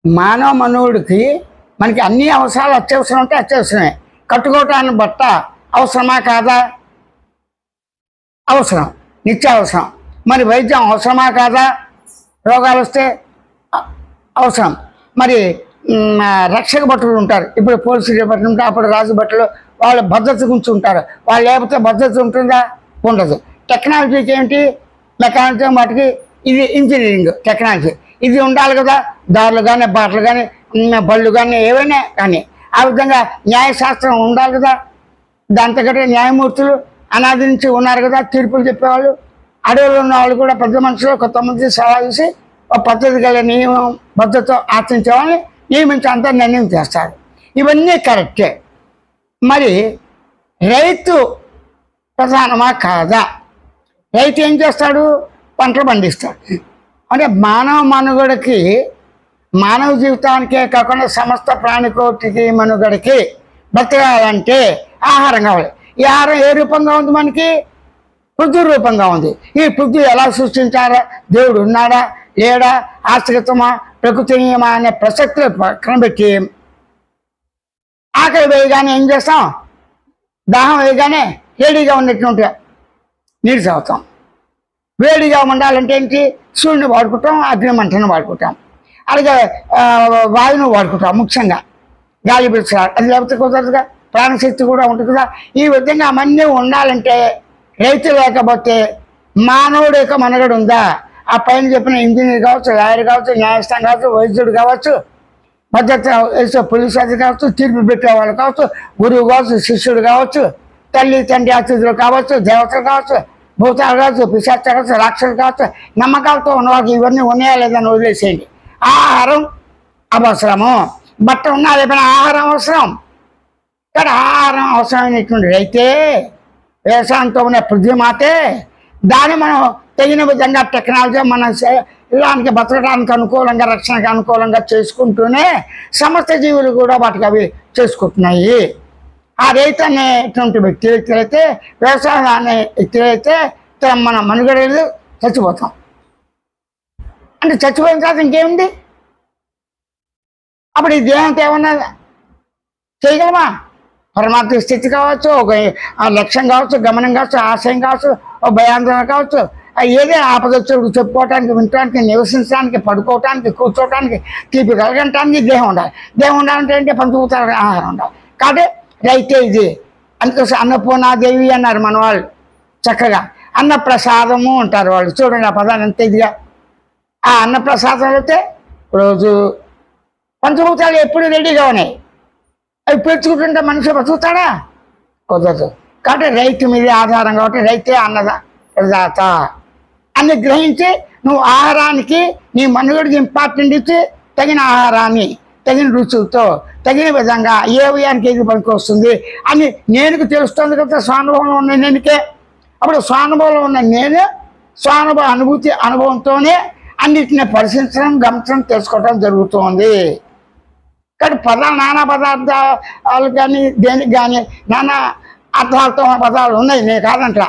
మానవ మనువుడికి మనకి అన్ని అవసరాలు అత్యవసరం అంటే అత్యవసరమే. కట్టుకోవటానికి బట్ట అవసరమా కాదా? అవసరం, నిత్యావసరం. మరి వైద్యం అవసరమా కాదా? రోగాలు వస్తే అవసరం. మరి రక్షక భటులు ఉంటారు, ఇప్పుడు పోలీసు డిపార్ట్మెంట్, అప్పుడు రాజు భటులు, వాళ్ళు భద్రత గురించి ఉంటారు. వాళ్ళు లేకపోతే భద్రత ఉంటుందా? ఉండదు. టెక్నాలజీకి ఏమిటి? మెకానిజం వాటికి. ఇది ఇంజనీరింగ్ టెక్నాలజీ, ఇది ఉండాలి కదా. దారులు కానీ, బాటలు కానీ, బళ్ళు కానీ, ఏవైనా కానీ ఆ విధంగా న్యాయశాస్త్రం ఉండాలి కదా. దాంతకంటే న్యాయమూర్తులు అనాది నుంచి ఉన్నారు కదా, తీర్పులు చెప్పేవాళ్ళు. అడవులు ఉన్న వాళ్ళు కూడా పెద్ద మనుషులు కొంతమంది సలహా చేసి ఒక పద్ధతి గల నియమం పద్ధతితో ఆచరించే వాళ్ళని నియమించి అంతా నిర్ణయం చేస్తారు. ఇవన్నీ కరెక్టే. మరి రైతు ప్రధానమా కాదా? రైతు ఏం చేస్తాడు? పంటలు పండిస్తాడు. అంటే మానవ మనుగడకి, మానవ జీవితానికే కాకుండా సమస్త ప్రాణికోటికి మనుగడకి బ్రతకాలంటే ఆహారం కావాలి. ఈ ఆహారం ఏ రూపంగా ఉంది? మనకి పృథ్వీ రూపంగా ఉంది. ఈ పృథ్వీ ఎలా సృష్టించారా? దేవుడు ఉన్నాడా లేడా? ఆశ్రితమా ప్రకృతి నియమా అనే ప్రసక్తులు పక్కన పెట్టి ఆకలి వేయగానే ఏం చేస్తాం? దాహం వేయగానే వేడిగా ఉన్నటువంటి నీరు తాగుతాం. వేడిగా ఉండాలంటే ఏంటి? సూర్యుని వాడుకుంటాం, అగ్నిమంటను వాడుకుంటాం, అలాగే వాయువును వాడుకుంటాం. ముఖ్యంగా గాలి పీల్చాలి, అది లేకపోతే కుదరదుగా. ప్రాణశక్తి కూడా ఉంటుంది కదా. ఈ విధంగా అవన్నీ ఉండాలంటే రైతు లేకపోతే మానవుడు యొక్క మనుగడ ఉందా? ఆ పైన చెప్పిన ఇంజనీర్ కావచ్చు, లాయర్ కావచ్చు, న్యాయస్థానం కావచ్చు, వైద్యుడు కావచ్చు, భద్రత వేసే పోలీసు అధికారి కావచ్చు, తీర్పు పెట్టేవాళ్ళు కావచ్చు, గురువు కావచ్చు, శిష్యుడు కావచ్చు, తల్లి తండ్రి అతిథులు కావచ్చు, దేవతలు కావచ్చు, భూతాలు కావచ్చు, పిశాచ కావచ్చు, రాక్షసులు కావచ్చు, నమ్మకాలతో ఉన్నవాళ్ళు ఇవన్నీ ఉన్నాయా లేదని వదిలేసేయండి. ఆహారం అవసరము. బట్ట ఉన్నా లేకపోయినా ఆహారం అవసరం. ఇక్కడ ఆహారం అవసరమైనటువంటి రైతే, వ్యవసాయంతో ఉన్న పృథ్వీమాతే, దాన్ని మనం తగిన విధంగా టెక్నాలజీ మన శరీరానికి బతకడానికి అనుకూలంగా, రక్షణకు అనుకూలంగా చేసుకుంటూనే సమస్త జీవులు కూడా వాటికి అవి చేసుకుంటున్నాయి. ఆ రైతు అనేటువంటి వ్యక్తులైతే, వ్యవసాయం అనే వ్యక్తులైతే మన మనుగడలు చచ్చిపోతాం. అంటే చచ్చిపోయిన తర్వాత ఇంకేముంది? అప్పుడు ఈ దేహంతో ఏమన్నా చేయగలమా? పరమాత్మ స్థితి కావచ్చు, ఒక లక్ష్యం కావచ్చు, గమనం కావచ్చు, ఆశయం కావచ్చు, ఒక భయాందోళన కావచ్చు, ఏదే ఆపదొచ్చుడు చెప్పుకోవటానికి, వినటానికి, నివసించడానికి, పడుకోవటానికి, కూర్చోవటానికి, తీపి కలగటానికి దేహం ఉండాలి. దేహం ఉండాలంటే ఏంటి? పంచభూతాల ఆహారం ఉండాలి. కాబట్టి రైతే ఇది. అందుకోసం అన్నపూర్ణాదేవి అన్నారు మన వాళ్ళు చక్కగా. అన్నప్రసాదము అంటారు వాళ్ళు. చూడండి ఆ పదాన్ని ఎంత ఇదిగా. ఆ అన్నప్రసాదం అయితే రోజు పంచభూతాలు ఎప్పుడు రెడీగా ఉన్నాయి. అవి పెంచుకుంటుంటే మనిషి బతుకుతాడా? కుదరదు. కాబట్టి రైతు మీదే ఆధారం. కాబట్టి రైతే అన్నదాత అని గ్రహించి నువ్వు ఆహారానికి, నీ మనుగడికి ఇంపార్టెంట్ ఇచ్చి తగిన ఆహారాన్ని తగిన రుచులతో తగిన విధంగా ఏ ఉయానికి ఏది పనికి వస్తుంది అని నేనుకు తెలుస్తుంది కదా. స్వానుభవంలో ఉన్న నేనుకే. అప్పుడు స్వానుభవంలో ఉన్న నేను స్వానుభవ అనుభవంతోనే అన్నిటిని పరిశీలించడం, గమనించడం, తెలుసుకోవడం జరుగుతుంది. కానీ నానా పదార్థాలు కానీ దేనికి కానీ నానా అర్థాలతో పదాలు ఉన్నాయి, నేను కాదంటా.